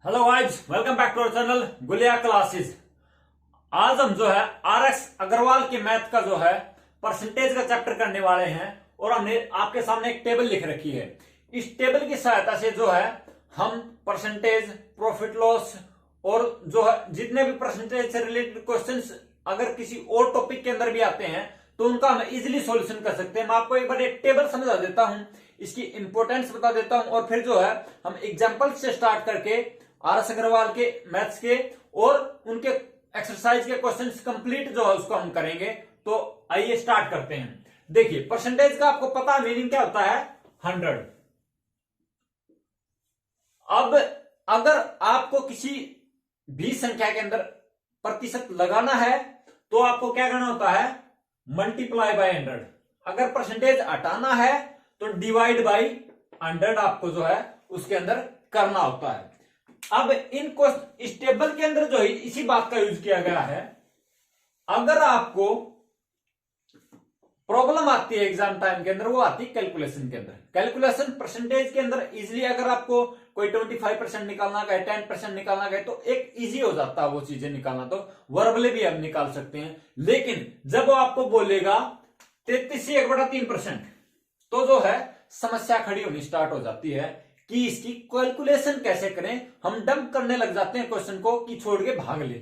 Hello guys, welcome back to our channel Gulia classes. आज हम जो है आरएक्स अग्रवाल के मैथ का जो है परसेंटेज का चैप्टर करने वाले हैं और हमने आपके सामने एक टेबल लिख रखी है। इस टेबल की सहायता से जो है हम परसेंटेज, प्रॉफिट लॉस और जो है जितने भी परसेंटेज से रिलेटेड क्वेश्चंस अगर किसी और टॉपिक के अंदर भी आते हैं तो उनका हम इजिली सॉल्यूशन कर सकते हैं। मैं आपको एक बार एक टेबल समझा देता हूं, इसकी इंपॉर्टेंस बता देता हूं और फिर जो है हम एग्जांपल से स्टार्ट करके आरएस अग्रवाल के मैथ्स के और उनके एक्सरसाइज के क्वेश्चंस कंप्लीट जो है उसको हम करेंगे। तो आइए स्टार्ट करते हैं। देखिए, परसेंटेज का आपको पता मीनिंग क्या होता है? 100। अब अगर आपको किसी भी संख्या के अंदर प्रतिशत लगाना है तो आपको क्या करना होता है? Multiply by 100। अगर परसेंटेज हटाना है तो डिवाइड बाय 100 आपको जो है उसके अंदर करना होता है। अब इस टेबल के अंदर जो है इसी बात का यूज किया गया है। अगर आपको प्रॉब्लम आती है एग्जाम टाइम के अंदर, वो आती है कैलकुलेशन के अंदर। कैलकुलेशन परसेंटेज के अंदर इजीली अगर आपको कोई 25% निकालना गए, 10% निकालना गए तो एक इजी हो जाता है वो चीजें निकालना। तो वर्बली भी हम निकाल सकते हैं। लेकिन जब वो आपको बोलेगा 33 से 1/3%, तो जो है समस्या खड़ी होनी स्टार्ट हो जाती है कि इसकी कैलकुलेशन कैसे करें। हम डंप करने लग जाते हैं क्वेश्चन को कि छोड़ के भाग ले।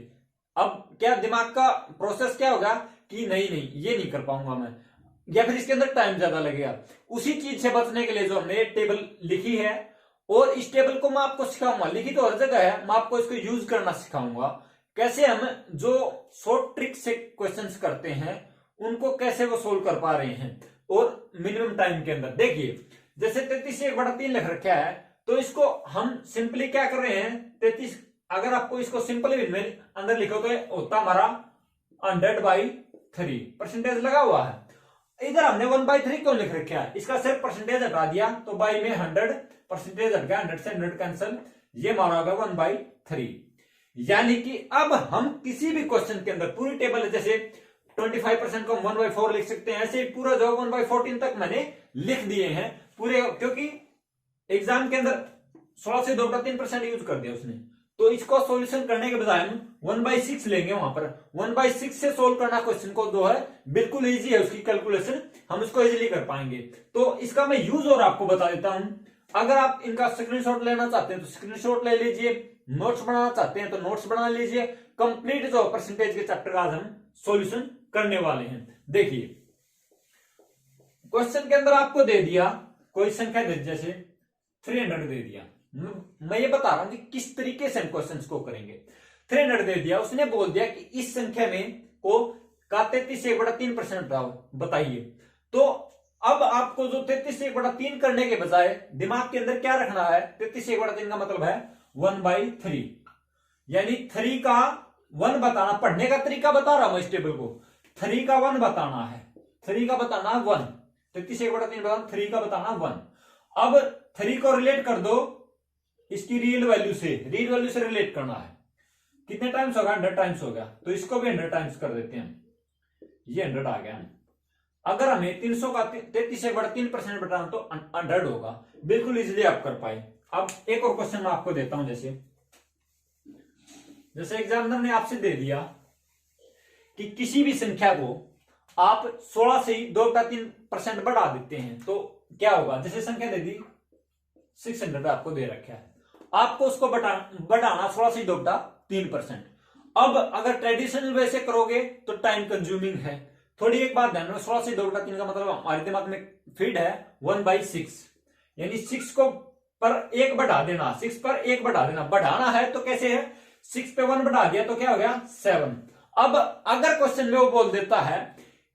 अब क्या दिमाग का प्रोसेस क्या होगा कि नहीं ये नहीं कर पाऊंगा मैं, या फिर इसके अंदर टाइम ज्यादा लगेगा। उसी चीज से बचने के लिए जो हमने टेबल लिखी है और इस टेबल को मैं आपको सिखाऊंगा। लिखी तो हर जगह है, मैं आपको इसको यूज करना सिखाऊंगा। कैसे हम जो शॉर्ट ट्रिक से क्वेश्चंस करते हैं उनको कैसे वो सोल्व कर पा रहे हैं और मिनिमम टाइम के अंदर। देखिए, जैसे 33 से 1/3 लिख रखा है तो इसको हम सिंपली क्या कर रहे हैं? 33 अगर आपको इसको सिंपली में अंदर लिखो तो होता हमारा 100/3 परसेंटेज लगा हुआ है। इधर हमने 1/3 क्यों लिख रखा है? इसका सिर्फ परसेंटेज हटा दिया तो बाई में 100 परसेंटेज हट गया, 100 से 100 कैंसिल, ये मारा होगा 1/3। यानी कि अब हम किसी भी क्वेश्चन के अंदर पूरी टेबल, जैसे 25% को 1/4 लिख सकते हैं, ऐसे पूरा जो 1/14 तक मैंने लिख दिए हैं पूरे, क्योंकि एग्जाम के अंदर 16 से 2/3% यूज कर दिया उसने। तो इसको सॉल्यूशन करने के बजाय हम 1/6 लेंगे। वहां पर 1/6 से सोल्व करना क्वेश्चन को जो है बिल्कुल इजी है, उसकी कैलकुलेशन हम इसको इजीली कर पाएंगे। तो इसका मैं यूज और आपको बता देता हूं। अगर आप इनका स्क्रीनशॉट लेना चाहते हैं तो स्क्रीनशॉट ले लीजिए, नोट्स बनाना चाहते हैं तो नोट्स बना लीजिए। कंप्लीट जो परसेंटेज के चैप्टर का आज हम सॉल्यूशन करने वाले हैं। देखिए, क्वेश्चन के अंदर आपको दे दिया कोई संख्या दे, जैसे 300 दे दिया। मैं ये बता रहा हूं कि किस तरीके से हम क्वेश्चन को करेंगे। 300 दे दिया, उसने बोल दिया कि इस संख्या में को का 33 से 1/3% बताइए। तो अब आपको जो 33 से 1/3 करने के बजाय दिमाग के अंदर क्या रखना है? 33 से 1/3 का मतलब है 1/3, यानी 3 का 1 बताना। पढ़ने का तरीका बता रहा हूं इस टेबल को। 3 का 1 बताना है, 3 का बताना 1, 33 से 1/3 बताना, 3 का बताना 1। अब 3 को रिलेट कर दो इसकी रियल वैल्यू से, रियल वैल्यू से रिलेट करना है। कितने टाइम्स होगा? 100 टाइम्स होगा। तो इसको भी 100 टाइम्स कर देते हैं, ये 100 आ गया। अगर हमें 300 का 33 से 3% बताना तो 100 होगा। बिल्कुल इजीली आप कर पाए। अब एक और क्वेश्चन मैं आपको देता हूं। जैसे एग्जामिनर ने आपसे दे दिया कि किसी भी संख्या को आप 16 से 2/3% बढ़ा देते हैं तो क्या होगा? जैसे संख्या दे दी 600 आपको दे रखा है, आपको उसको बढ़ाना 16 से 2/3%। अब अगर ट्रेडिशनल वे से करोगे तो टाइम कंज्यूमिंग है। थोड़ी एक बात ध्यान रखो, 16 से 2/3 का मतलब हमारे दिमाग में फीड है 1/6, यानी 6 को पर 1 बढ़ा देना, 6 पर 1 बढ़ा देना। बढ़ाना है तो कैसे है? 6 पे 1 बढ़ा दिया तो क्या हो गया? 7। अब अगर क्वेश्चन में वो बोल देता है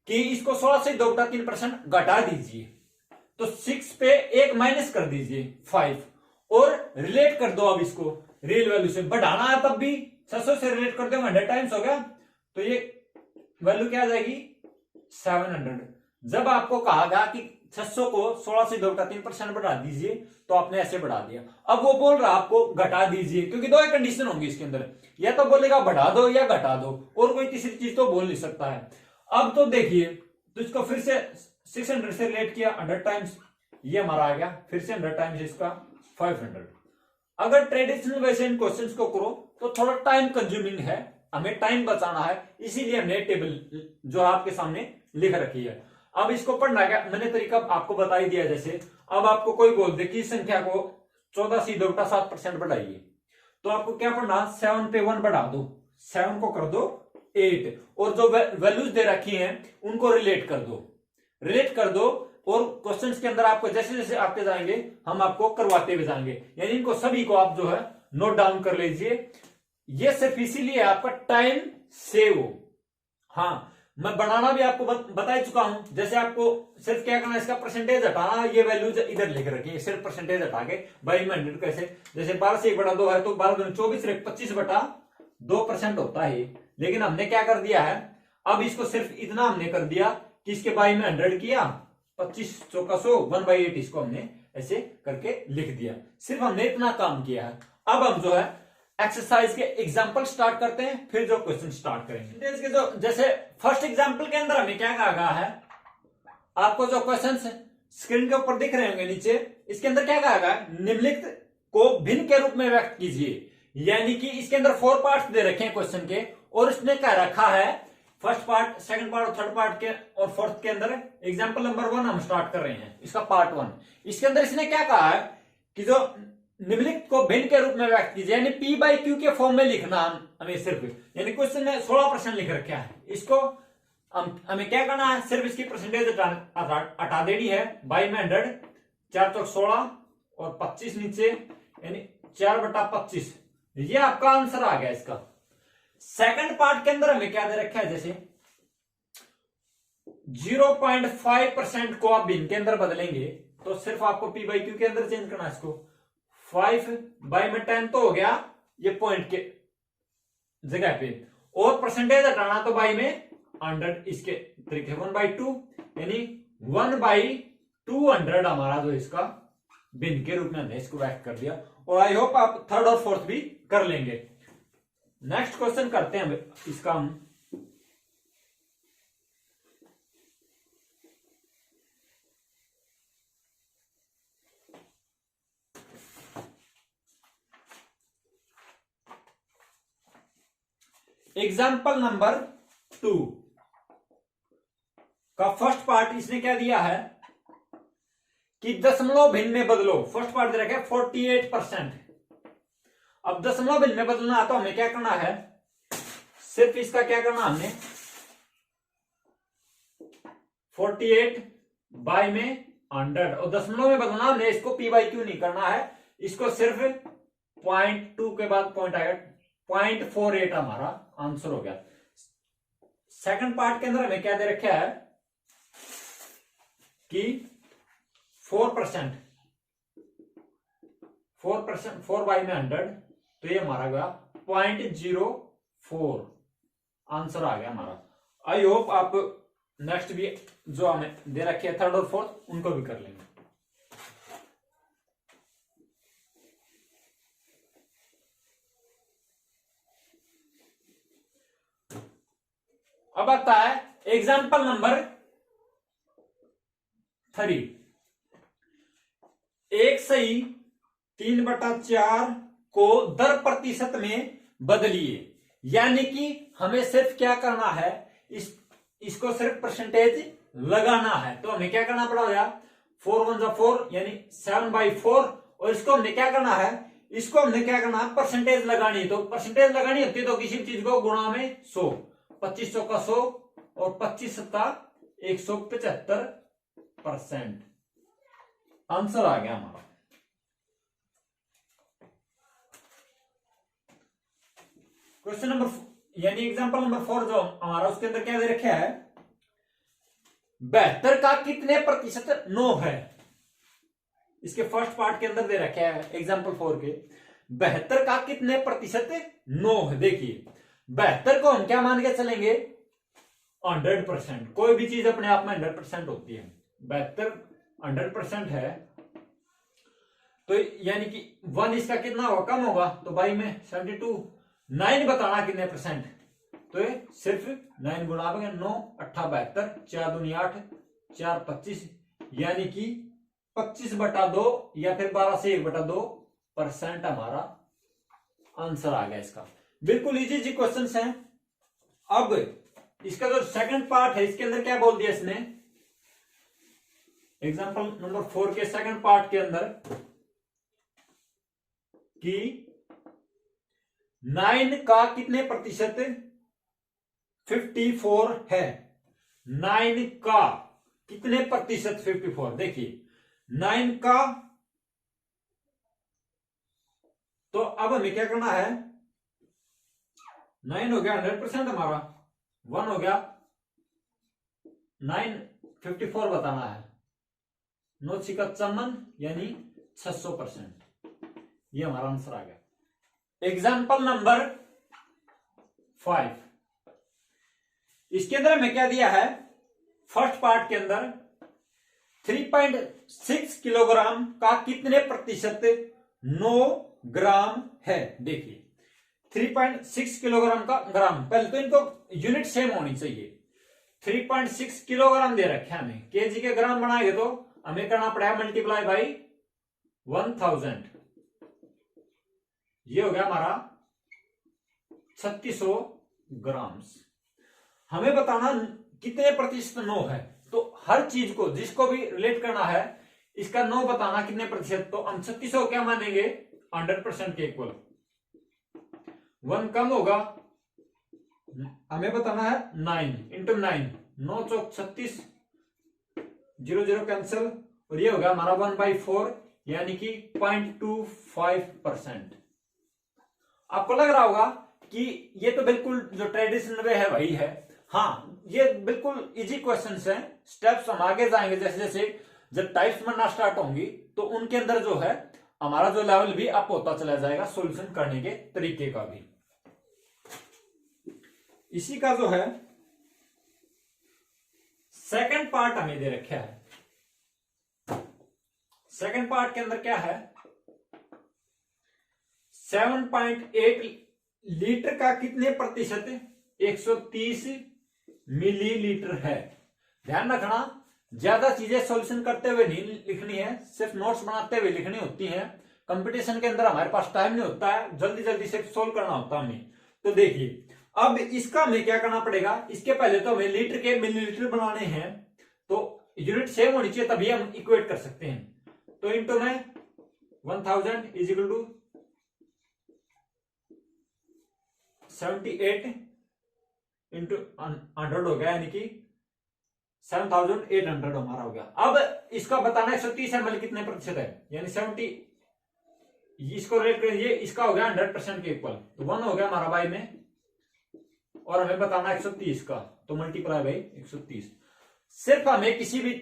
कि इसको 16 से 2/3% घटा दीजिए तो 6 पे 1 माइनस कर दीजिए 5 और रिलेट कर दो। अब इसको रियल वैल्यू से बढ़ाना है तब भी 600 से रिलेट कर दो, 100 टाइम्स हो गया तो ये वैल्यू क्या आ जाएगी? 700। जब आपको कहा गया कि 600 को 16 से 2/3% बढ़ा दीजिए तो आपने ऐसे बढ़ा दिया। अब वो बोल रहा आपको घटा दीजिए, क्योंकि दो कंडीशन होंगी इसके अंदर, या तो बोलेगा बढ़ा दो या घटा दो, और कोई तीसरी चीज तो बोल नहीं सकता है। अब तो देखिए, तो इसको फिर से 600 से रिलेट किया 100 टाइम्स, ये हमारा आ गया। फिर से 100 टाइम्स इसका 500। अगर ट्रेडिशनल वे से इन क्वेश्चंस को करो तो थोड़ा टाइम कंज्यूमिंग है, हमें टाइम बचाना है, इसीलिए हमने टेबल जो आपके सामने लिख रखी है। अब इसको पढ़ना क्या, मैंने तरीका आपको बता ही दिया। जैसे अब आपको कोई बोल दे कि इस संख्या को 14 से 2.7% बढ़ाइए, तो आपको क्या पढ़ना, 7 पे 1 बढ़ा दो, 7 को कर दो 8, और जो वैल्यूज दे रखी हैं उनको रिलेट कर दो और क्वेश्चंस के अंदर आपको जैसे जैसे आते जाएंगे हम आपको करवाते हुए जाएंगे, यानी इनको सभी को आप जो है नोट डाउन कर लीजिए। ये सिर्फ इसीलिए आपका टाइम सेव हो। हाँ, मैं बनाना भी आपको बता ही चुका हूं। जैसे आपको सिर्फ क्या करना है, इसका परसेंटेज हटाना, ये वैल्यूज इधर लिख रखी है, सिर्फ परसेंटेज हटा के बाई में 100 कैसे, जैसे 12 से 1/2 है तो 12 दूनी 24, 25/2% होता है। लेकिन हमने क्या कर दिया है, अब इसको सिर्फ इतना हमने कर दिया कि इसके बाई में 100 किया, 25 चौका 100, 1/8 इसको हमने ऐसे करके लिख दिया। सिर्फ हमने इतना काम किया है। अब हम जो है एक्सरसाइज के एग्जांपल स्टार्ट करते हैं, फिर जो क्वेश्चन स्टार्ट करेंगे। इसके जो जैसे फर्स्ट एग्जांपल के अंदर हमें क्या कहा गया है, आपको जो क्वेश्चन स्क्रीन के ऊपर दिख रहे होंगे नीचे, इसके अंदर क्या कहा गया है, निम्नलिखित को भिन्न के रूप में व्यक्त कीजिए। यानी कि इसके अंदर 4 पार्ट दे रखे हैं क्वेश्चन के, और इसने क्या रखा है, फर्स्ट पार्ट, सेकंड पार्ट और थर्ड पार्ट के और फोर्थ के अंदर एग्जांपल नंबर 1 हम स्टार्ट कर रहे हैं, इसका पार्ट 1। इसके अंदर इसने क्या कहा है कि जो निम्नलिखित को भिन्न के रूप में व्यक्त कीजिए, यानी P/Q के फॉर्म में लिखना हमें सिर्फ, यानी क्वेश्चन में 16% लिख रखा है, इसको हमें क्या करना है, सिर्फ इसकी परसेंटेज हटा देनी है। बाई में 100, 4 चौक 16 और 25 नीचे, यानी 4/25, ये आपका आंसर आ गया इसका। सेकंड पार्ट के अंदर हमें क्या दे रखा है, जैसे 0.5% को आप भिन्न के अंदर बदलेंगे तो सिर्फ आपको P/Q के अंदर चेंज करना है इसको। 5 बाई में 10 तो हो गया ये पॉइंट के जगह पे, और परसेंटेज हटाना तो बाई में 100, इसके तरीके 1/2, यानी 1/200 हमारा जो इसका भिन्न के रूप में हमने इसको व्यक्त कर दिया। और आई होप आप थर्ड और फोर्थ भी कर लेंगे। नेक्स्ट क्वेश्चन करते हैं इसका हम। एग्जाम्पल नंबर 2 का फर्स्ट पार्ट इसने क्या दिया है कि दशमलव भिन्न में बदलो। फर्स्ट पार्ट दे रखा है 48%। अब दशमलव भिन्न में बदलना तो हमें क्या करना है, सिर्फ इसका क्या करना हमने 48 बाई में 100, और दशमलव में बदलना हमने, इसको P/Q नहीं करना है, इसको सिर्फ 0.2 के बाद पॉइंट आएगा, 0.48 हमारा आंसर हो गया। सेकंड पार्ट के अंदर हमें क्या दे रखा है कि 4%, 4 बाई में 100, तो ये हमारा गया 0.04 आंसर आ गया हमारा। आई होप आप नेक्स्ट भी जो हमें दे रखे हैं थर्ड और फोर्थ उनको भी कर लेंगे। अब आता है एग्जाम्पल नंबर 3। 1 सही 3/4 को दर प्रतिशत में बदलिए। यानी कि हमें सिर्फ क्या करना है, इसको सिर्फ परसेंटेज लगाना है। तो हमें क्या करना पड़ेगा, 4 1 4 यानी 7/4, और इसको हमने क्या करना है, इसको हमने क्या करना है, परसेंटेज लगानी है। तो परसेंटेज लगानी होती है तो किसी चीज को गुणा में 100, 25 चौका 100 और 25 सत्ता 175%। आंसर आ गया हमारा। क्वेश्चन नंबर यानी एग्जांपल नंबर 4 जो हमारा, उसके अंदर क्या दे रखा है, 72 का कितने प्रतिशत 9 है। इसके फर्स्ट पार्ट के अंदर दे रखा है एग्जांपल 4 के, 72 का कितने प्रतिशत 9 है। देखिए 72 को हम क्या मान के चलेंगे, 100%। कोई भी चीज अपने आप में 100% होती है। 72 100% है, तो यानी कि 1 इसका कितना होगा, कम होगा, तो बाई में 72। 9 बताना कितने परसेंट, तो ये सिर्फ 9 गुणा 9 8 72, 4 दूनी 8, 4 25, यानी कि 25/2 या फिर 12 से 1/2 परसेंट हमारा आंसर आ गया इसका। बिल्कुल इजी इजी क्वेश्चंस हैं। अब इसका जो सेकंड पार्ट है इसके अंदर क्या बोल दिया इसने, एग्जांपल नंबर 4 के सेकंड पार्ट के अंदर कि 9 का कितने प्रतिशत 54 है। 9 का कितने प्रतिशत 54, देखिए 9 का, तो अब हमें क्या करना है, 9 हो गया 100% हमारा, 1 हो गया 9, 54 बताना है, 9 छिका चमन यानी 600%। ये हमारा आंसर आ गया। एग्जाम्पल नंबर 5, इसके अंदर हमें क्या दिया है, फर्स्ट पार्ट के अंदर 3.6 किलोग्राम का कितने प्रतिशत 9 ग्राम है। देखिए 3.6 किलोग्राम का ग्राम, पहले तो इनको यूनिट सेम होनी चाहिए। 3.6 किलोग्राम दे रखे हमें, केजी के ग्राम बनाएंगे तो हमें करना पड़ेगा मल्टीप्लाई बाई 1000। ये हो गया हमारा 3600 ग्राम। हमें बताना कितने प्रतिशत 9 है, तो हर चीज को जिसको भी रिलेट करना है इसका 9 बताना कितने प्रतिशत, तो हम 3600 क्या मानेंगे 100% के इक्वल। 1 कम होगा, हमें बताना है 9 इंटू 9, 9 चौक 36, 0 0 कैंसिल, और ये होगा हमारा 1/4 यानी कि 0.25%। आपको लग रहा होगा कि ये तो बिल्कुल जो ट्रेडिशनल वे है वही है। हाँ, ये बिल्कुल इजी क्वेश्चंस हैं। स्टेप्स हम आगे जाएंगे जैसे जैसे जब टाइप्स बनना स्टार्ट होंगी तो उनके अंदर जो है हमारा जो लेवल भी अप होता चला जाएगा, सॉल्यूशन करने के तरीके का भी। इसी का जो है सेकंड पार्ट हमें दे रखा है। सेकंड पार्ट के अंदर क्या है, 7.8 लीटर का कितने प्रतिशत 130 मिलीलीटर है। ध्यान रखना, ज्यादा चीजें सॉल्यूशन करते हुए नहीं लिखनी है, सिर्फ नोट्स बनाते हुए लिखनी होती हैं। कंपटीशन के अंदर हमारे पास टाइम नहीं होता है, जल्दी जल्दी से सोल्व करना होता है हमें। तो देखिए अब इसका हमें क्या करना पड़ेगा, इसके पहले तो हमें लीटर के मिलीलीटर बनाने हैं, तो यूनिट सेम होनी चाहिए तभी हम इक्वेट कर सकते हैं। तो इंटू में 1000 इज इक्वल टू 78 इंटू 100 हो गया, यानी कि 7800 हमारा हो गया। अब इसका बताना है 130 ml कितने प्रतिशत है, यानी 70, इसको रेट करिए, इसका हो गया 100% के इक्वल, तो 1 हो गया हमारा बाई में, और हमें बताना 130 का, तो मल्टीप्लाई बाई 130। सिर्फ हमें किसी भी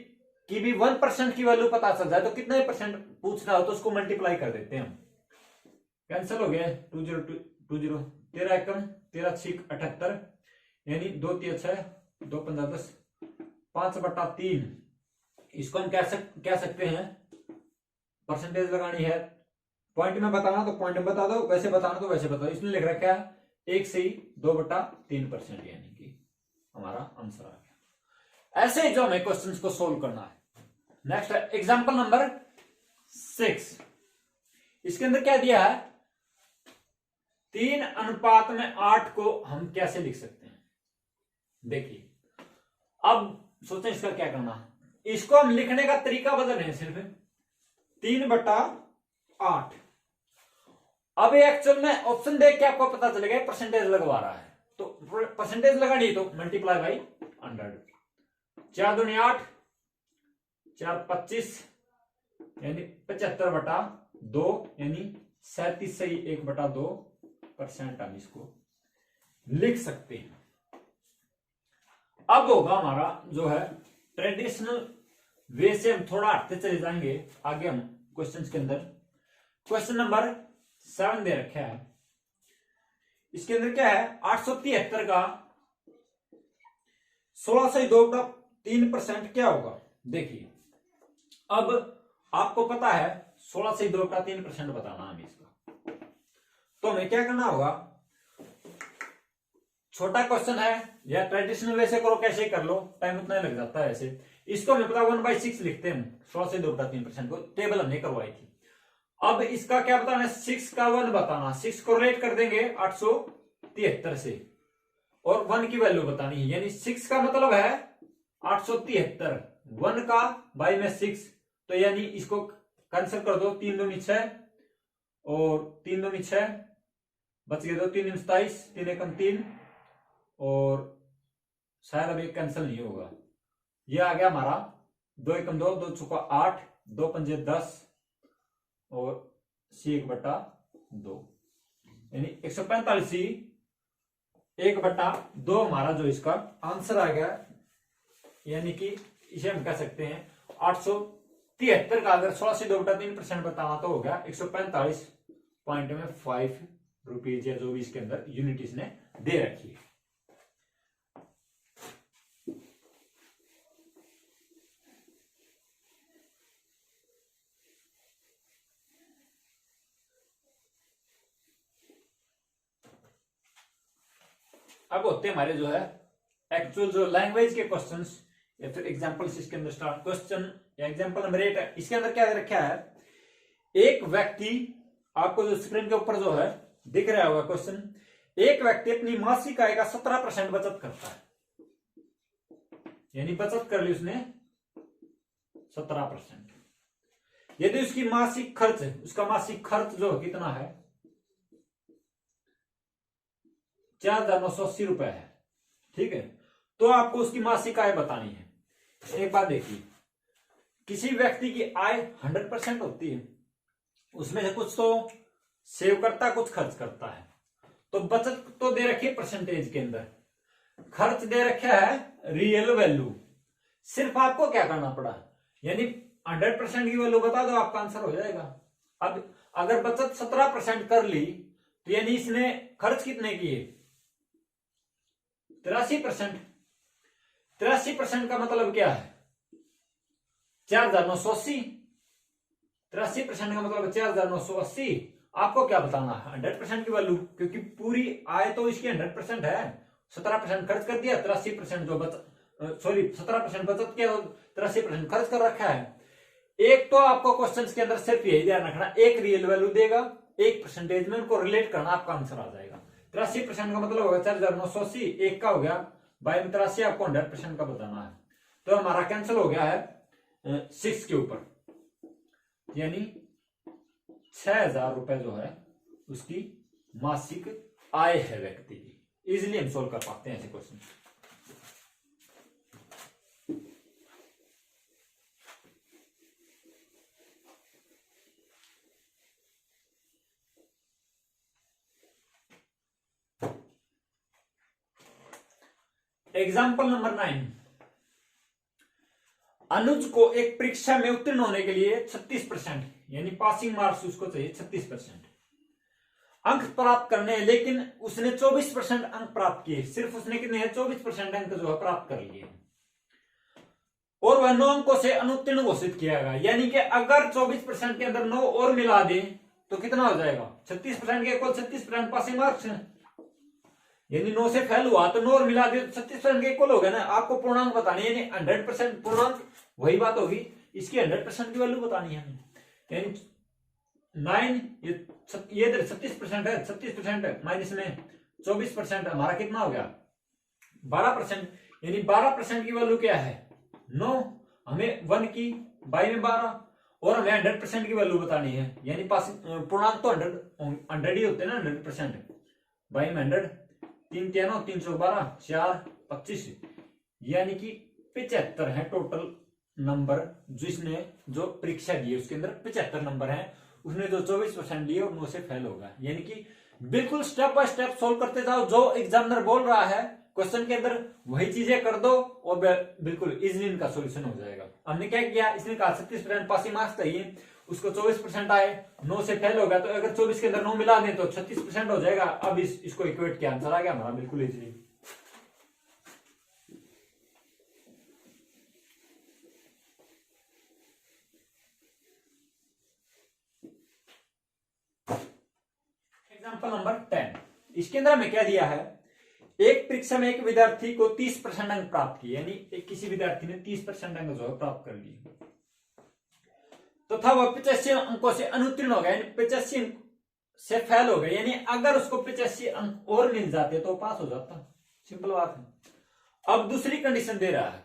की भी 1% की वैल्यू पता चल जाए तो कितने परसेंट पूछना हो तो उसको मल्टीप्लाई कर देते हैं हम। कैंसिल हो गया 20 13 एकम 13 6 78, यानी 2 3 6 2 15 10 5/3। इसको हम कह सकते हैं, परसेंटेज लगानी है, पॉइंट में बताना तो पॉइंट में बता दो, वैसे बताना तो वैसे बता दो। इसलिए लिख रखा है 1 से 2/3%, यानी कि हमारा आंसर आ गया। ऐसे जो हमें क्वेश्चंस को सोल्व करना है। नेक्स्ट है एग्जांपल नंबर 6। इसके अंदर क्या दिया है, 3:8 को हम कैसे लिख सकते हैं। देखिए अब सोचें इसका क्या करना, इसको हम लिखने का तरीका बदल रहे हैं सिर्फ 3/8। अब एक्चुअल में ऑप्शन देख के आपको पता चलेगा परसेंटेज लगवा रहा है, तो परसेंटेज लगानी तो मल्टीप्लाई बाई 100। 4 दूनी 8, 4 25, यानी 75/2, यानी 37 से 1/2% हम इसको लिख सकते हैं। अब होगा हमारा जो है ट्रेडिशनल वे से हम थोड़ा हटते चले जाएंगे आगे हम क्वेश्चंस के अंदर। क्वेश्चन नंबर 7 दे रखा है, इसके अंदर क्या है, 873 का 16 से 2/3% क्या होगा। देखिए अब आपको पता है 16 से 2/3% बताना हमें इसका, तो हमें क्या करना होगा, छोटा क्वेश्चन है या ट्रेडिशनल वैसे करो कैसे कर लो, टाइम उतना लग जाता है। ऐसे इसको हमें पता 1/6 लिखते हैं, 16 से 2/3% को टेबल हमने करवाई थी। अब इसका क्या बताना है, 6 का 1 बताना, 6 को रिलेट कर देंगे 873 से और 1 की वैल्यू बतानी है, यानी 6 का मतलब है 873, 1 का बाई में 6, तो यानी इसको कैंसिल कर दो, 3 दूनी 6 और 3 दूनी 6, बच गए 2, 3 27, 3 एकम 3 और शायद अब एक कैंसिल नहीं होगा, ये आ गया हमारा 2 एकम 2, 2 चौका 8, 2 पंजे 10 और C1/2, यानी 145 1/2 हमारा जो इसका आंसर आ गया, यानी कि इसे हम कह सकते हैं 873 का अगर 16 से 2/3% बताना तो हो गया 145.5 रुपीज, या जो भी इसके अंदर यूनिट इसने दे रखी है। अब होते हमारे जो है एक्चुअल जो लैंग्वेज के क्वेश्चंस या फिर एग्जांपल्स, इसके अंदर स्टार्ट क्वेश्चन या एग्जांपल नंबर 8 है। इसके अंदर क्या रखा है, एक व्यक्ति, आपको जो स्क्रीन के ऊपर जो है दिख रहा होगा क्वेश्चन, एक व्यक्ति अपनी मासिक आय का 17% बचत करता है, यानी बचत कर ली उसने 17%। यदि उसकी मासिक खर्च, उसका मासिक खर्च जो कितना है 4,980 रुपए है, ठीक है, तो आपको उसकी मासिक आय बतानी है। एक बात देखिए, किसी व्यक्ति की आय 100% होती है, उसमें से कुछ तो सेव करता है, कुछ खर्च करता है, तो बचत तो दे रखी है परसेंटेज के अंदर, खर्च दे रखा है रियल वैल्यू, सिर्फ आपको क्या करना पड़ा, यानी 100% की वैल्यू बता दो, आपका आंसर हो जाएगा। अब अगर बचत 17% कर ली तो यानी इसने खर्च कितने किए 83%, 83% का मतलब क्या है 4,980, 83% का मतलब 4,980। आपको क्या बताना है 100% की वैल्यू, क्योंकि पूरी आय तो इसकी 100% है, 17% खर्च कर दिया, 83% जो बचत, सॉरी 17% बचत किया, 83% खर्च कर रखा है। एक तो आपको क्वेश्चन के अंदर सिर्फ यही ध्यान रखना, एक रियल वैल्यू देगा, एक परसेंटेज में उनको रिलेट करना, आपका आंसर आ जाएगा। 83% का मतलब होगा 4,980, एक का हो गया बाई में 83, आपको 100% का बताना है, तो हमारा कैंसिल हो गया है 6 के ऊपर, यानी 6,000 रुपए जो है उसकी मासिक आय है व्यक्ति की। इजिली हम सोल्व कर पाते हैं ऐसे क्वेश्चन। एग्जाम्पल नंबर 9, अनुज को एक परीक्षा में उत्तीर्ण होने के लिए 36%, यानी पासिंग मार्क्स उसको चाहिए 36% अंक प्राप्त करने, लेकिन उसने 24% अंक प्राप्त किए, सिर्फ उसने कितने 24% अंक जो है प्राप्त कर लिए, और वह 9 अंकों से अनुत्तीर्ण घोषित किया गया। यानी कि अगर 24% के अंदर 9 और मिला दे तो कितना हो जाएगा 36% के इक्वल 36% पासिंग मार्क्स है, यानी 9 से फेल हुआ तो 9 और मिला दे तो 36% के इक्वल हो गया ना। आपको पूर्णांक बतानी है, यानी 100% पूर्णांक, वही बात होगी, इसकी 100% की वैल्यू बतानी है हमें, यानी 9 ये 36% है, 36% है माइनस में 24%, हमारा कितना हो गया 12%, यानी 12% की वैल्यू क्या है 9, हमें 1 की बाई में 12, और हमें 100% की वैल्यू बतानी है, यानी पूर्णांक तो 100 ही होते हैं ना, 100% बाई में 100, 3 3 312 4 25, यानी कि 75 है टोटल नंबर जो इसने जो परीक्षा दी है उसके अंदर 75 नंबर है, उसने जो 24% लिए और 9 से फेल होगा। यानी कि बिल्कुल स्टेप बाय स्टेप सोल्व करते जाओ, जो एग्जामिनर बोल रहा है क्वेश्चन के अंदर वही चीजें कर दो और बिल्कुल इजीली इनका सॉल्यूशन हो जाएगा। हमने क्या किया, इसने कहा 36% पासिंग मार्क्स चाहिए, उसको 24% आए, 9 से फेल होगा, तो अगर 24 के अंदर 9 मिला दें तो 36% हो जाएगा। अब इसको इक्वेट किया, आंसर आ गया हमारा बिल्कुल इजीली। एग्जाम्पल नंबर 10, इसके अंदर हमें क्या दिया है, एक परीक्षा में एक विद्यार्थी को 30% अंक प्राप्त किए, यानी किसी विद्यार्थी ने 30% अंक जो है प्राप्त कर लिए, तथा वह 85 अंकों से अनुत्तीर्ण हो गया, यानी 85 अंक से फेल हो गया, यानी अगर उसको 85 अंक और मिल जाते तो पास हो जाता। सिंपल बात है। अब दूसरी कंडीशन दे रहा है,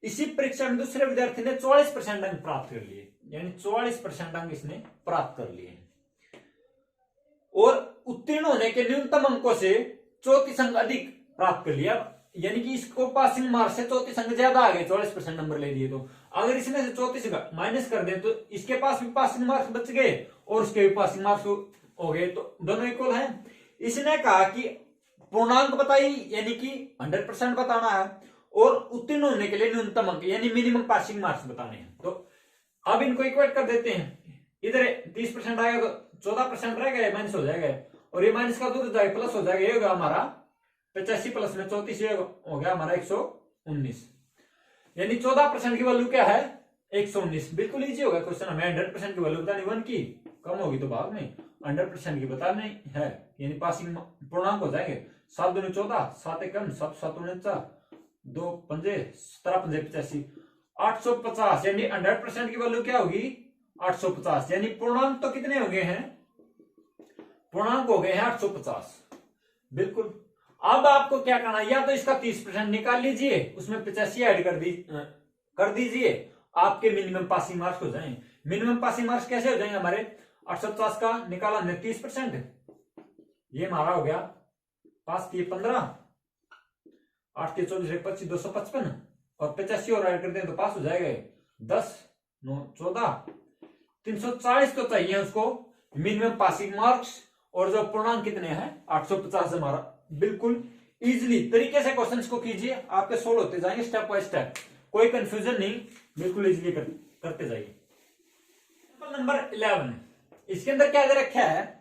इसी परीक्षा में दूसरे विद्यार्थी ने 44% अंक प्राप्त कर लिए, यानी 44% अंक इसने प्राप्त कर लिए और उत्तीर्ण होने के न्यूनतम अंकों से 34 अंक अधिक प्राप्त कर लिया, यानी कि इसको पासिंग मार्क्स से 34 अंक ज्यादा आ गए, 44% नंबर ले लिए। तो अगर इसमें से 34 माइनस कर दे तो इसके पास भी पासिंग मार्क्स बच गए और उसके भी पासिंग मार्क्स हो गए, तो दोनों इक्वल हैं। इसने कहा कि पूर्णांक बताई, यानी कि 100% बताना है और उत्तीर्ण होने के लिए न्यूनतम अंक यानी मिनिमम पासिंग मार्क्स बताने हैं। तो अब इनको इक्वेट कर देते हैं, इधर 30% आएगा तो 14% रहेगा, माइनस हो जाएगा और ये माइनस का दूर जाएगा प्लस हो जाएगा, ये होगा हमारा 85 प्लस में 34 हो गया हमारा 119, यानी 14% की वैल्यू क्या है 119। बिल्कुल इजी होगा क्वेश्चन, हमें 100% की वैल्यू बतानी, 1 की कम होगी तो भाग नहीं, 100% की बतानी है, यानी पासिंग पूर्णांक हो जाएंगे 7 दूनी 14, 7 एक कम 7 7 49, 2 पंजे 17 पंजे 85, 850, यानी 100% की वैल्यू क्या होगी 850, यानी पूर्णांक तो कितने हो गए हैं, पूर्णांक हो गए हैं 850। बिल्कुल। अब आपको क्या करना है, या तो इसका 30% निकाल लीजिए, उसमें 85 ऐड कर दीजिए, आपके मिनिमम पासिंग मार्क्स हो जाएंगे। मिनिमम पासिंग मार्क्स कैसे हो जाएंगे हमारे, 850 का निकाला हमने 30%, ये हमारा हो गया पास किए 15, 8 के 24 25 255 और 85 और ऐड कर दें तो पास हो जाएगा 10 9 14 340 तो चाहिए उसको मिनिमम पासिंग मार्क्स, और जो पूर्णांक कितने हैं 850 हमारा। बिल्कुल इजीली तरीके से क्वेश्चंस को कीजिए, आपके सोल्व होते जाएंगे स्टेप बाय स्टेप, कोई कंफ्यूजन नहीं, बिल्कुल इजीली करते जाइए। नंबर 11, इसके अंदर क्या दे रखा है,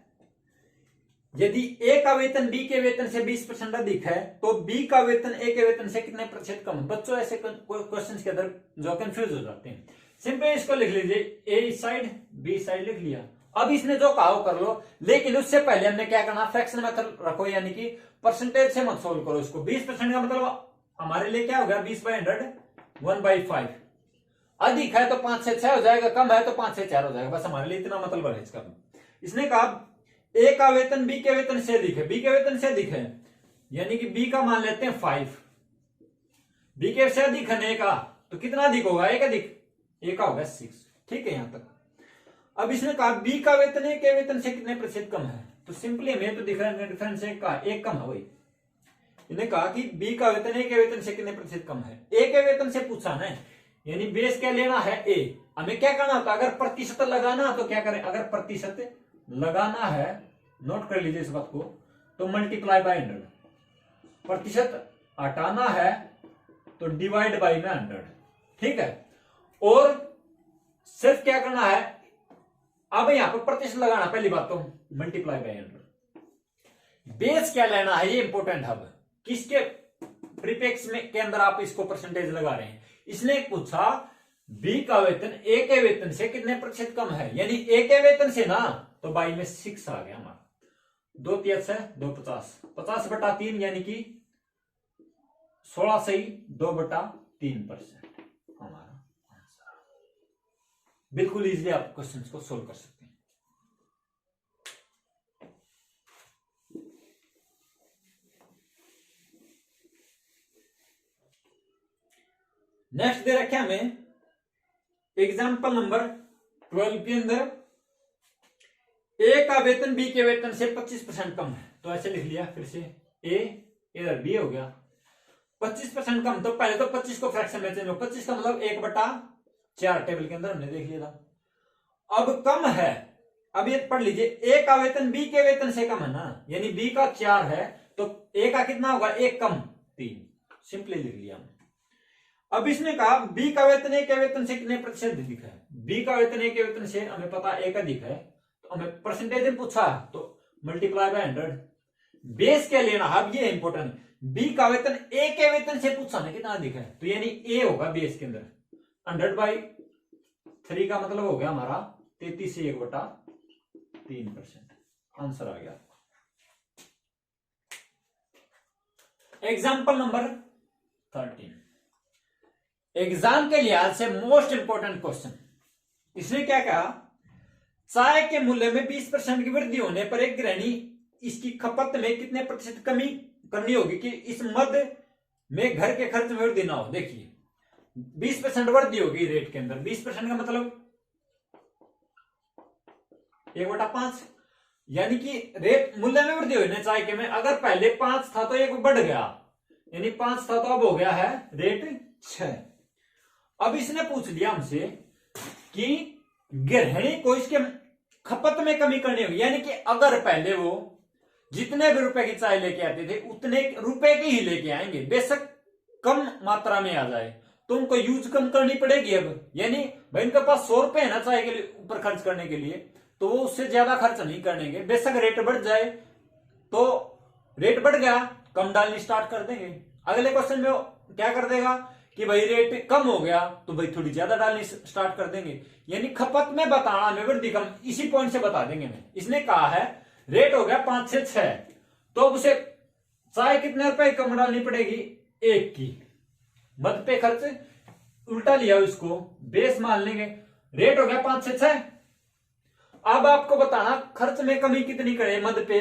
यदि ए का वेतन बी के वेतन से 20% अधिक है तो बी का वेतन ए के वेतन से कितने प्रतिशत कम है। बच्चों ऐसे क्वेश्चंस के अंदर जो कंफ्यूज हो जाते हैं, सिंपल इसको लिख लीजिए, ए इस साइड बी इस साइड लिख लिया। अब इसने जो कहा वो कर लो, लेकिन उससे पहले हमने क्या करना, फ्रैक्शन मेथड रखो, यानी कि परसेंटेज से मत सोल्व करो इसको। 20% का मतलब हमारे लिए क्या हो गया 20/100 1/5, अधिक है तो 5 से 6 हो जाएगा, कम है तो 5 से 4 हो जाएगा, बस हमारे लिए इतना मतलब है इसका। इसने कहा ए का वेतन बी के वेतन से अधिक है, बी के वेतन से अधिक है, यानी कि बी का मान लेते हैं 5, बी के से अधिक है ए का, तो कितना अधिक होगा, एक अधिक ए का होगा 6, ठीक है यहां तक। अब इसने कहा बी का वेतन ए के वेतन से कितने प्रतिशत कम है, तो सिंपली हमें तो दिख रहा है डिफरेंस एक का, एक कम है वही। इन्होंने कहा कि बी का वेतन ए के वेतन से कितने प्रतिशत कम है, ए के वेतन से पूछा ना, यानी बेस क्या लेना है ए, हमें क्या करना होता है, अगर प्रतिशत लगाना तो क्या करें, अगर प्रतिशत लगाना है, नोट कर लीजिए इस बात को, तो मल्टीप्लाई बाय 100, प्रतिशत हटाना है तो डिवाइड बाय में 100, ठीक है। और सिर्फ क्या करना है, अब यहां पर प्रतिशत लगाना, पहली बात तो मल्टीप्लाई बाय 100। बेस क्या लेना है ये इंपॉर्टेंट है, अब किसके प्रीफिक्स में के अंदर आप इसको परसेंटेज लगा रहे हैं। इसने पूछा बी का वेतन ए के वेतन से कितने प्रतिशत कम है, यानी ए के वेतन से ना, तो बाई में 6 आ गया हमारा, 2 3 से 2 50, 50/3 यानी कि 16 से 2/3% हमारा आंसर। बिल्कुल इजीली आप क्वेश्चन को सोल्व कर सकते हैं। नेक्स्ट दे रखे हमें एग्जाम्पल नंबर 12 के अंदर ए का वेतन बी के वेतन से 25% कम है, तो ऐसे लिख लिया, फिर से ए इधर बी हो गया 25% कम, तो पहले तो 25 को फ्रैक्शन में चेंज हो, 25 का मतलब 1/4 टेबल के अंदर हमने देख लिया था। अब कम है, अब ये पढ़ लीजिए, ए का वेतन बी के वेतन से कम है ना, यानी बी का 4 है तो ए का कितना होगा, 1 कम 3, सिंपली लिख लिया। अब इसने कहा बी का वेतन ए के वेतन से कितने प्रतिशत अधिक है, बी का वेतन ए के वेतन से हमें पता एक अधिक है, तो हमें परसेंटेज में पूछा तो मल्टीप्लाई बाय 100। बेस क्या लेना, अब ये इंपॉर्टेंट, बी का वेतन ए के वेतन से पूछा ना कितना अधिक है, तो यानी ए होगा बेस के अंदर, 100/3 का मतलब हो गया हमारा 33 से 1/3%, आंसर आ गया। एग्जाम्पल नंबर 13, एग्जाम के लिहाज से मोस्ट इंपोर्टेंट क्वेश्चन, इसने क्या कहा, चाय के मूल्य में 20% की वृद्धि होने पर एक गृहिणी इसकी खपत में कितने प्रतिशत कमी करनी होगी कि इस मद में घर के खर्च में वृद्धि ना हो। देखिए 20% वृद्धि होगी रेट के अंदर, 20% का मतलब 1/5, यानी कि रेट मूल्य में वृद्धि हुई ना चाय के में, अगर पहले 5 था तो एक बढ़ गया, यानी 5 था तो अब हो गया है रेट 6। अब इसने पूछ लिया हमसे कि गृहिणी को इसके खपत में कमी करनी होगी, यानी कि अगर पहले वो जितने भी रुपए की चाय लेके आते थे उतने रुपए की ही लेके आएंगे, बेशक कम मात्रा में आ जाए तो उनको यूज कम करनी पड़ेगी। अब यानी भाई इनके पास 100 रुपए है ना चाय के लिए ऊपर खर्च करने के लिए, तो वो उससे ज्यादा खर्च नहीं करेंगे, बेशक रेट बढ़ जाए तो रेट बढ़ गया कम डालनी स्टार्ट कर देंगे। अगले क्वेश्चन में क्या कर देगा कि भाई रेट कम हो गया तो भाई थोड़ी ज्यादा डालनी स्टार्ट कर देंगे, यानी खपत में बताना में वृद्धि कम, इसी पॉइंट से बता देंगे मैं। इसने कहा है रेट हो गया 5 से 6, तो अब उसे चाय कितने रुपए कम डालनी पड़ेगी, 1 की। मद पे खर्च उल्टा लिया इसको, बेस मान लेंगे, रेट हो गया 5 से 6। अब आपको बताना खर्च में कमी कितनी करे मद पे,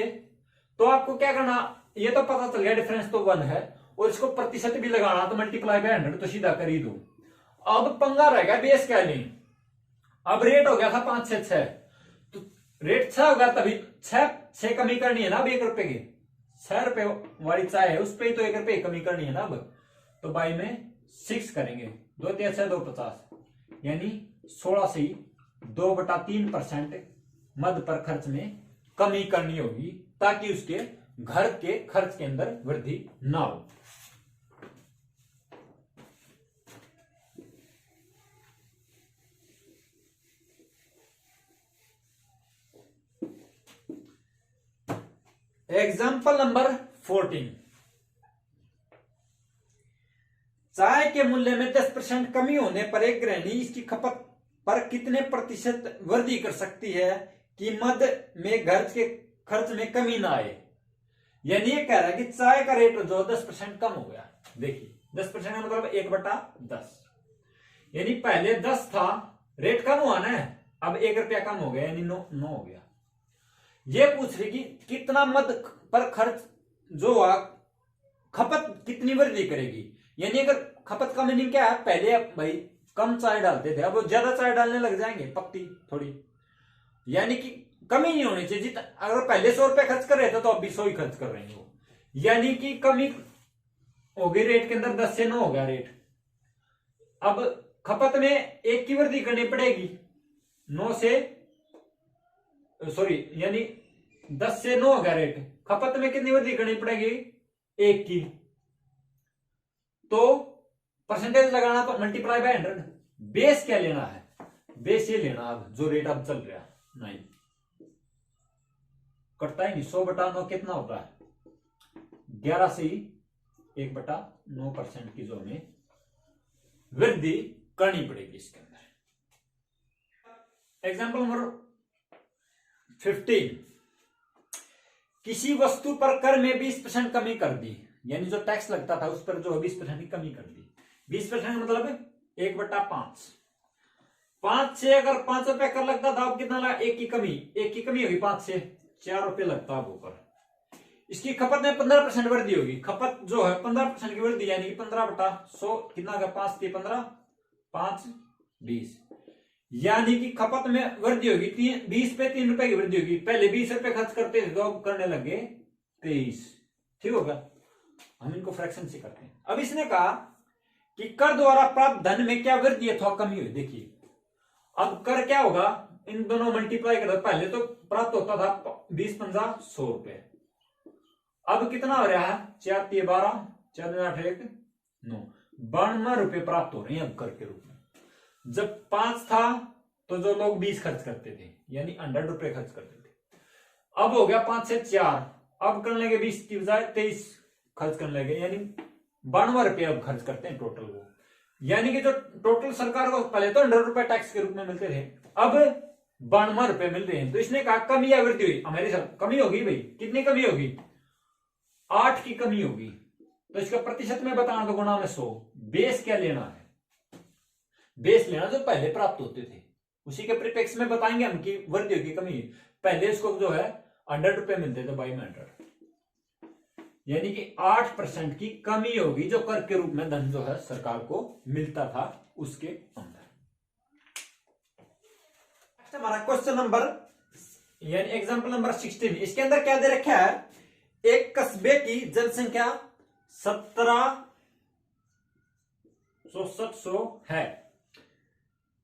तो आपको क्या करना, ये तो पता चल गया डिफरेंस तो 1 है और इसको प्रतिशत भी लगाना, तो मल्टीप्लाई बाय 100 तो सीधा कर ही दो। अब पंगा रहेगा बेस क्या लें। अब रेट हो गया था 5 से 6, तो रेट 6 होगा तभी 6 से कमी करनी है ना अब 1 रुपए की, 6 रुपए वाली चाय है उस पर तो 1 रुपए कमी करनी है ना अब, तो बाई में 6 करेंगे, 2 3 6 2 50, यानी 16 से 2/3% मद पर खर्च में कमी करनी होगी ताकि उसके घर के खर्च के अंदर वृद्धि ना हो। एग्जाम्पल नंबर 14, चाय के मूल्य में 10% कमी होने पर एक गृहिणी इसकी खपत पर कितने प्रतिशत वृद्धि कर सकती है कि मद में घर के खर्च में कमी ना आए। यानी ये कह रहा है कि चाय का रेट जो 10% कम हो गया। देखिए 10% का मतलब 1/10, यानी पहले 10 था, रेट कम हुआ ना, अब 1 रुपया कम हो गया, यानी 9 हो गया। ये पूछ रही कि कितना मद पर खर्च जो हुआ खपत कितनी वृद्धि करेगी, यानी अगर खपत का मीनिंग क्या है, पहले भाई कम चाय डालते थे अब वो ज्यादा चाय डालने लग जाएंगे पत्ती थोड़ी, यानी कि कमी नहीं होनी चाहिए। अगर पहले 100 रुपए खर्च कर रहे थे तो अब भी 100 ही खर्च कर रहे हैं वो, यानी कि कमी होगी रेट के अंदर, 10 से 9 हो गया रेट। अब खपत में 1 की वृद्धि करनी पड़ेगी, 9 से सॉरी यानी 10 से 9 हो गया रेट, खपत में कितनी वृद्धि करनी पड़ेगी, 1 की। तो परसेंटेज लगाना तो मल्टीप्लाई बाय 100। बेस क्या लेना है, बेस ये लेना अब जो रेट अब चल रहा है, नहीं कटता ही नहीं, 100/9 कितना होता है, 11 से 1/9% की जो हमें वृद्धि करनी पड़ेगी इसके अंदर। एग्जाम्पल नंबर 15, किसी वस्तु पर कर में 20% कमी कर दी, यानी जो टैक्स लगता था उस पर जो 20% की कमी कर दी। 20% मतलब 1/5, 5 से अगर 5 रुपए कर लगता था अब कितना लगा, 1 की कमी होगी, 5 से 4 रुपए लगता अब ऊपर। इसकी खपत में 15% वृद्धि होगी, खपत जो है 15% की वृद्धि, यानी कि 15/100 कितना होगा, 5 के 15 5 20, यानी कि खपत में वृद्धि होगी 20 पे 3 रुपए की वृद्धि होगी। पहले 20 रुपए खर्च करते थे तो अब करने लगे 23, ठीक होगा। हम इनको फ्रैक्शन से करते हैं। अब इसने कहा कि कर द्वारा प्राप्त धन में क्या वृद्धि अथवा कमी हुई। देखिए अब कर क्या होगा, इन दोनों मल्टीप्लाई कर, पहले तो प्राप्त होता था 20 15 100 रुपए, अब कितना हो रहा है, 4 3 12 4 8 1 9, 92 रुपए प्राप्त हो रहे हैं अब कर के रूप में। जब 5 था तो जो लोग 20 खर्च करते थे यानी 100 रुपए खर्च करते थे, अब हो गया 5 से 4, अब करने लगे 20 की बजाय 23 खर्च करने लगे, यानी 92 रुपए अब खर्च करते हैं टोटल वो। यानी कि जो टोटल सरकार को पहले तो 100 रुपए टैक्स के रूप में मिलते थे, अब 92 रुपए मिल रहे हैं। तो इसने कहा कमी या वृद्धि हुई, हमारे साथ कमी होगी भाई, कितनी कमी होगी, 8 की कमी होगी। तो इसका प्रतिशत में बताना तो गुणा में 100। बेस क्या लेना है, बेस लेना जो पहले प्राप्त होते थे उसी के परिपेक्ष में बताएंगे हम कि वृद्धियों की कमी है। पहले इसको जो है 100 रुपए मिलते थे बाई में 100, यानी कि 8% की कमी होगी जो कर के रूप में धन जो है सरकार को मिलता था उसके अंदर। हमारा क्वेश्चन नंबर यानी एग्जांपल नंबर 16, इसके अंदर क्या दे रखा है, एक कस्बे की जनसंख्या 17,700 है,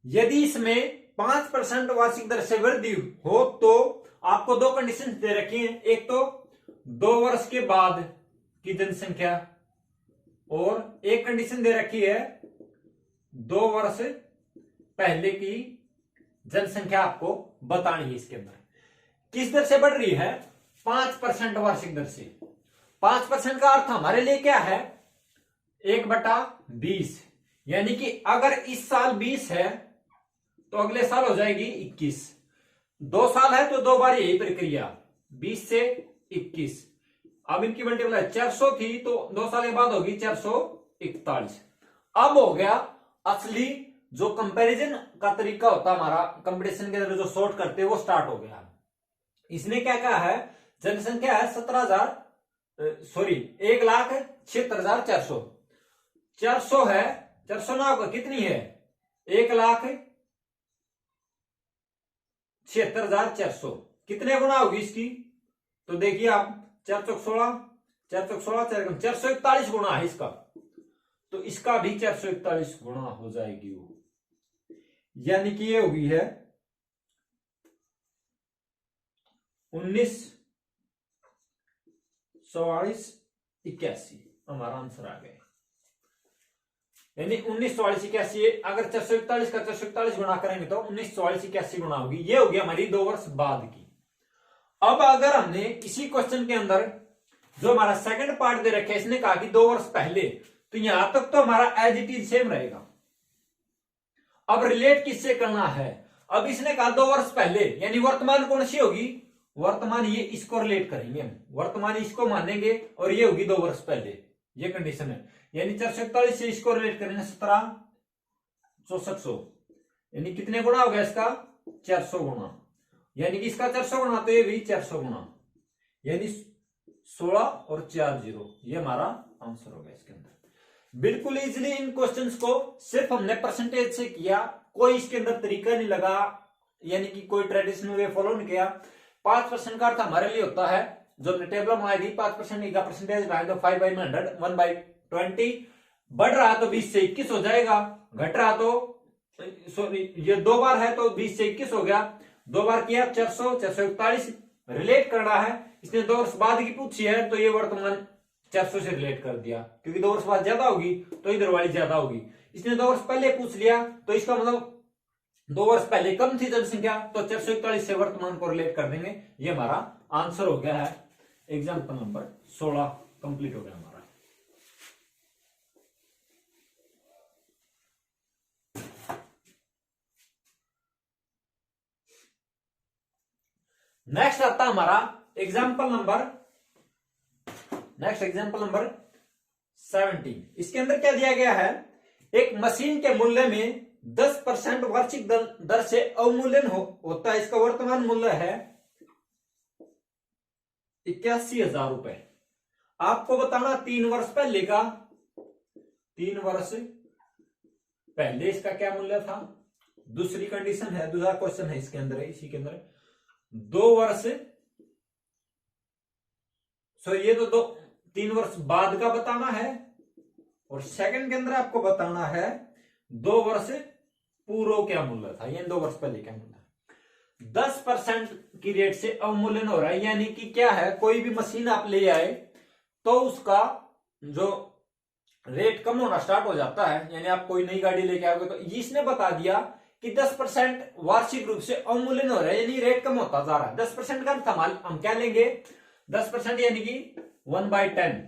यदि इसमें 5% वार्षिक दर से वृद्धि हो तो आपको दो कंडीशन दे रखी हैं, एक तो 2 वर्ष के बाद की जनसंख्या और एक कंडीशन दे रखी है 2 वर्ष पहले की जनसंख्या आपको बतानी है। इसके अंदर किस दर से बढ़ रही है, 5% वार्षिक दर से। 5% का अर्थ हमारे लिए क्या है, 1/20, यानी कि अगर इस साल 20 है तो अगले साल हो जाएगी 21। 2 साल है तो 2 बार यही प्रक्रिया, 20 से 21। अब इनकी मल्टीप्लाई 400 थी तो 2 साल के बाद होगी 441। अब हो गया असली जो कंपैरिजन का तरीका होता है हमारा, कंपटीशन के अंदर जो सॉर्ट करते हैं वो स्टार्ट हो गया। इसने क्या कहा है, जनसंख्या है 1,76,400। 400 है, 400 ना होगा कितनी है, 1,76,400। कितने गुना होगी इसकी, तो देखिए आप 4 चौक 16, 4 चौक 16, 441 गुना है इसका, तो इसका भी 441 गुना हो जाएगी वो, यानी कि ये हुई है 194481। हमारा आंसर आ गया, यानी 194481। अगर 441 का 441 गुणा करेंगे तो 194481 गुणा होगी, ये होगी हमारी 2 वर्ष बाद की। अब अगर हमने इसी क्वेश्चन के अंदर जो हमारा सेकंड पार्ट दे रखे, इसने कहा कि 2 वर्ष पहले, तो यहां तक तो हमारा एज इट इज सेम रहेगा। अब रिलेट किससे करना है, अब इसने कहा 2 वर्ष पहले, यानी वर्तमान कौन सी होगी, वर्तमान, ये इसको रिलेट करेंगे हम, वर्तमान इसको मानेंगे और ये होगी 2 वर्ष पहले, ये कंडीशन है। यानी 441 से इसको रिलेट करेंगे 17,6400, यानी कितने गुना हो गया इसका, 400 गुना, यानी कि इसका 400 गुना तो ये भी 400 गुना, यानी 16 और 4 0, ये हमारा आंसर हो गया इसके अंदर। बिल्कुल इजीली इन क्वेश्चंस को सिर्फ हमने परसेंटेज से किया, कोई इसके अंदर तरीका नहीं लगा, यानी कि कोई ट्रेडिशनल वे फॉलो नहीं किया। 5% का अर्थ हमारे लिए होता है, जो हमने टेबल बनाई थी 5% का परसेंटेज बनाए तो 5/100, 1/20, बढ़ रहा तो 20 से 21 हो जाएगा, घट रहा तो सॉरी ये 2 बार है तो 20 से 21 हो गया, 2 बार किया 400, 441 रिलेट करना है। इसने 2 वर्ष बाद की पूछी है तो ये वर्तमान 400 से रिलेट कर दिया, क्योंकि 2 वर्ष बाद ज्यादा होगी तो इधर वाली ज्यादा होगी। इसने 2 वर्ष पहले पूछ लिया तो इसका मतलब 2 वर्ष पहले कम थी जनसंख्या, तो 441 से वर्तमान को रिलेट कर देंगे, ये हमारा आंसर हो गया है। एग्जाम्पल नंबर 16 कंप्लीट हो गया हमारा। नेक्स्ट आता हमारा एग्जाम्पल नंबर 17। इसके अंदर क्या दिया गया है, एक मशीन के मूल्य में 10% वार्षिक दर से अवमूल्यन होता है, इसका वर्तमान मूल्य है 81,000 रुपए। आपको बताना 3 वर्ष पहले का, 3 वर्ष पहले इसका क्या मूल्य था। दूसरी कंडीशन है, दूसरा क्वेश्चन है इसके अंदर, इसी के अंदर 2 वर्ष, सो ये तो 3 वर्ष बाद का बताना है, और सेकंड के अंदर आपको बताना है 2 वर्ष पूर्व क्या मूल्य था, यानी 2 वर्ष पहले क्या मूल्य। 10% की रेट से अवमूल्यन हो रहा है, यानी कि क्या है, कोई भी मशीन आप ले आए तो उसका जो रेट कम होना स्टार्ट हो जाता है, यानी आप कोई नई गाड़ी लेके आओगे तो इसने बता दिया कि 10% वार्षिक रूप से अवमूल्यन हो रहा है, यानी रेट कम होता जा रहा है। 10% का हम क्या लेंगे, 10% यानी कि 1/10,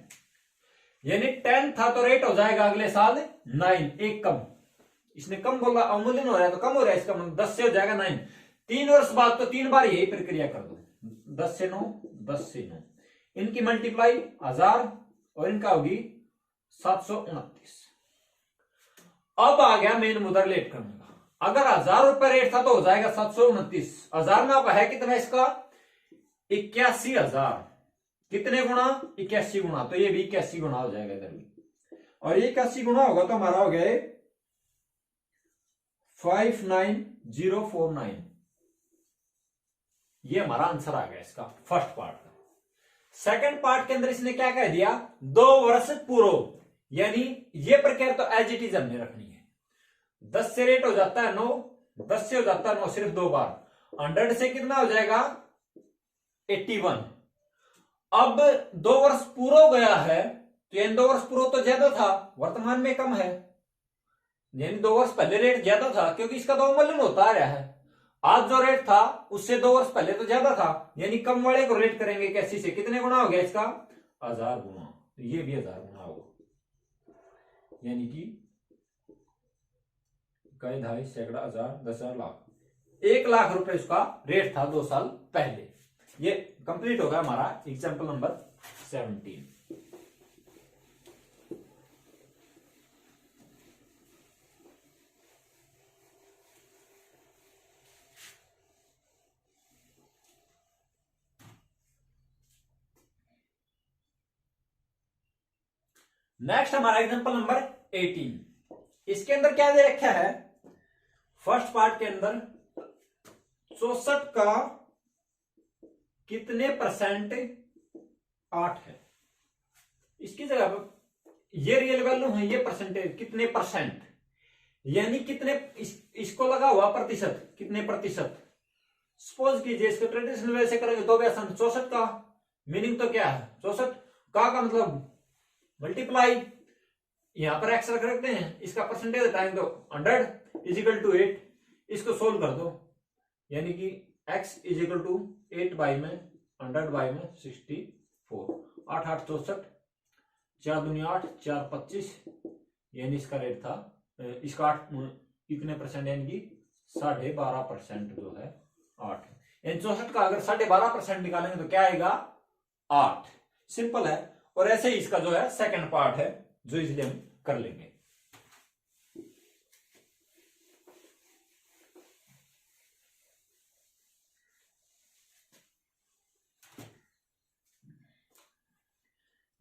यानी 10 था तो रेट हो जाएगा अगले साल 9, एक कम, इसने कम बोला, अवमूल्यन हो रहा है तो कम हो रहा है, इसका मतलब 10 से हो जाएगा 9। 3 वर्ष बाद तो 3 बार यही प्रक्रिया कर दो, 10 से 9, 10 से 9, इनकी मल्टीप्लाई 1000 और इनका होगी 729। अब आ गया मेन मुद्दा रिलेट करने का। अगर 1000 रुपये रेट था तो हो जाएगा 729। 1000 में अब है कितना इसका 81,000। कितने गुना 81 गुना, तो ये भी 81 गुना हो जाएगा इधर भी, और ये 81 गुना होगा तो हमारा हो गया 59049। ये हमारा आंसर आ गया इसका फर्स्ट पार्ट का। सेकंड पार्ट के अंदर इसने क्या कह दिया 2 वर्ष पूर्व, यानी ये प्रक्रिया तो एज इट इज हमने रखनी है। 10 से रेट हो जाता है 9, 10 से हो जाता है 9 सिर्फ 2 बार। 100 से कितना हो जाएगा 81। अब 2 वर्ष पूरा हो गया है तो यानी 2 वर्ष पूर्व तो ज्यादा था, वर्तमान में कम है, यानी 2 वर्ष पहले रेट ज्यादा था क्योंकि इसका तो अवमूल्यन होता आ रहा है। आज जो रेट था उससे 2 वर्ष पहले तो ज्यादा था, यानी कम वाले को रेट करेंगे कैसी से, कितने गुना हो गया इसका 1000 गुना, तो ये भी 1000 गुना होगा, यानी कि कई ढाई सैकड़ा हजार 10,000 लाख, 1 लाख रुपए उसका रेट था 2 साल पहले। ये कंप्लीट होगा हमारा एग्जाम्पल नंबर 17। नेक्स्ट हमारा एग्जांपल नंबर 18। इसके अंदर क्या दे रखा है, फर्स्ट पार्ट के अंदर 64 का कितने परसेंट 8 है। इसकी जगह पर ये रियल वैल्यू है, ये परसेंटेज कितने परसेंट, यानी कितने इसको लगा हुआ प्रतिशत, कितने प्रतिशत। सपोज कीजिए इसको ट्रेडिशनल वे से करेंगे तो भी आसान। 64 का मीनिंग तो क्या है, 64 का मतलब मल्टीप्लाई, यहां पर एक्स रख रखते हैं, इसका परसेंटेज हटाएंगे तो 100 इजिकल टू 8। इसको सोल्व कर दो, यानी कि x इजिकल टू 8 बाई में 100 बाई में 64, 8 8 64, 4 दूनी 8, 4 25, यानी इसका रेट था इसका 8 कितने परसेंट, यानी कि 12.5% जो है 8, यानी 64 का अगर 12.5% निकालेंगे तो क्या आएगा 8। सिंपल है। और ऐसे ही इसका जो है सेकंड पार्ट है जो इसलिए हम कर लेंगे।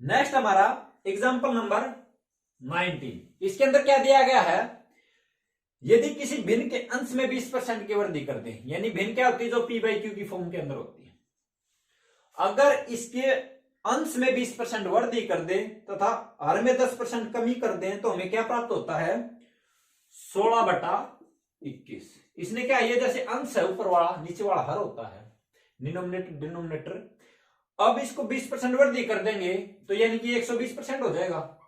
नेक्स्ट हमारा एग्जांपल नंबर 19। इसके अंदर क्या दिया गया है, यदि किसी भिन्न के अंश में 20% की वृद्धि कर दें, यानी भिन्न क्या होती है जो P/Q की फॉर्म के अंदर होती है, अगर इसके अंश में 20% वृद्धि कर दें तथा हर में 10% कमी कर दें तो हमें क्या प्राप्त होता है 16/21। इसने क्या, ये जैसे अंश है ऊपर वाला, नीचे वाला हर होता है, डिनोमिनेटर डिनोमिनेटर। अब इसको 20% वृद्धि कर देंगे तो यानी कि 120% हो जाएगा।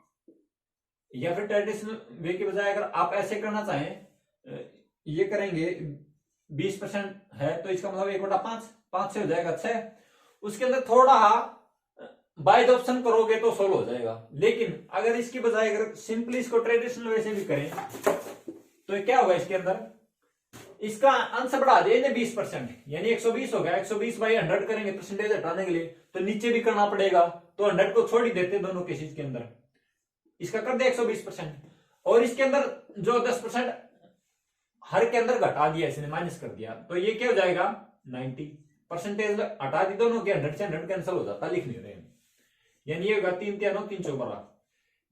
या फिर ट्रेडिशनल वे के बजाय अगर आप ऐसे करना चाहें, ये करेंगे 20% है तो इसका मतलब 1/5, 5 से हो जाएगा 6। उसके अंदर थोड़ा बाय द ऑप्शन करोगे तो सोल्व हो जाएगा। लेकिन अगर इसकी बजाय अगर सिंपली इसको ट्रेडिशनल वे से भी करें तो क्या होगा, इसके अंदर इसका अंश बढ़ा दिया 20%, यानी 120 हो गया। 120 बाई 100 करेंगे परसेंटेज हटाने के लिए तो नीचे भी करना पड़ेगा, तो 100 को छोड़ ही देते दोनों केसेस के अंदर। इसका कर दिया 120% और इसके अंदर जो 10% हर के अंदर घटा दिया इसने, माइनस कर दिया, तो ये क्या हो जाएगा 90। परसेंटेज हटा दी दोनों के, 100 से 100 कैंसिल हो जाता, लिख नहीं रहे, यानी ये होगा 3 3 9 3 14।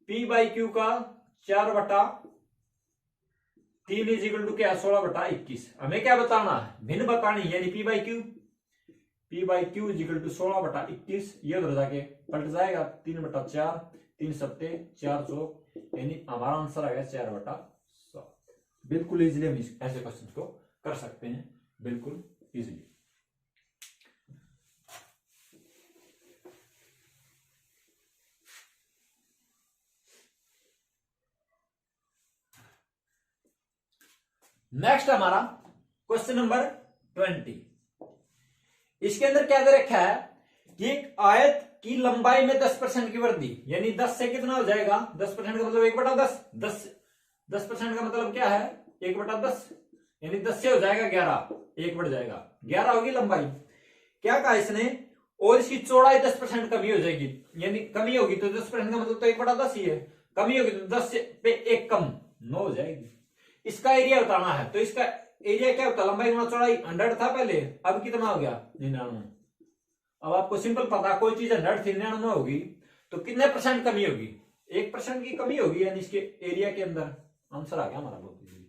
P/Q का 4/3 इज इक्वल टू क्या 16/21। हमें क्या बताना है, भिन्न बतानी, यानी P/Q इज इक्वल टू 16/21। ये उधर जाके पलट जाएगा 3/4, 3 सत्ते 4 चौक, यानी हमारा आंसर आ गया 4/7। बिल्कुल इजीली हम ऐसे क्वेश्चन को कर सकते हैं, बिल्कुल इजीली। नेक्स्ट हमारा क्वेश्चन नंबर 20। इसके अंदर क्या दे रखा है कि एक आयत की लंबाई में 10% की वृद्धि, यानी 10 से कितना हो जाएगा 10% का मतलब 1/10। 10% का मतलब क्या है 1/10, यानी 10 से हो जाएगा 11, 1 बढ़ जाएगा 11 होगी लंबाई। क्या कहा इसने, और इसकी चौड़ाई 10% कमी हो जाएगी, यानी कमी होगी तो 10% का मतलब तो 1/10 ही है, कमी होगी तो 10 पे 1 कम 9 हो जाएगी। इसका एरिया बताना है, तो इसका एरिया क्या होता है, लंबाई गुणा चौड़ाई 100 था पहले, अब कितना हो गया 99। अब आपको सिंपल पता, कोई चीज 100 थी 99 होगी तो कितने परसेंट कमी होगी, 1% की कमी होगी, यानी इसके एरिया के अंदर। आंसर आ गया हमारा बहुत इजीली।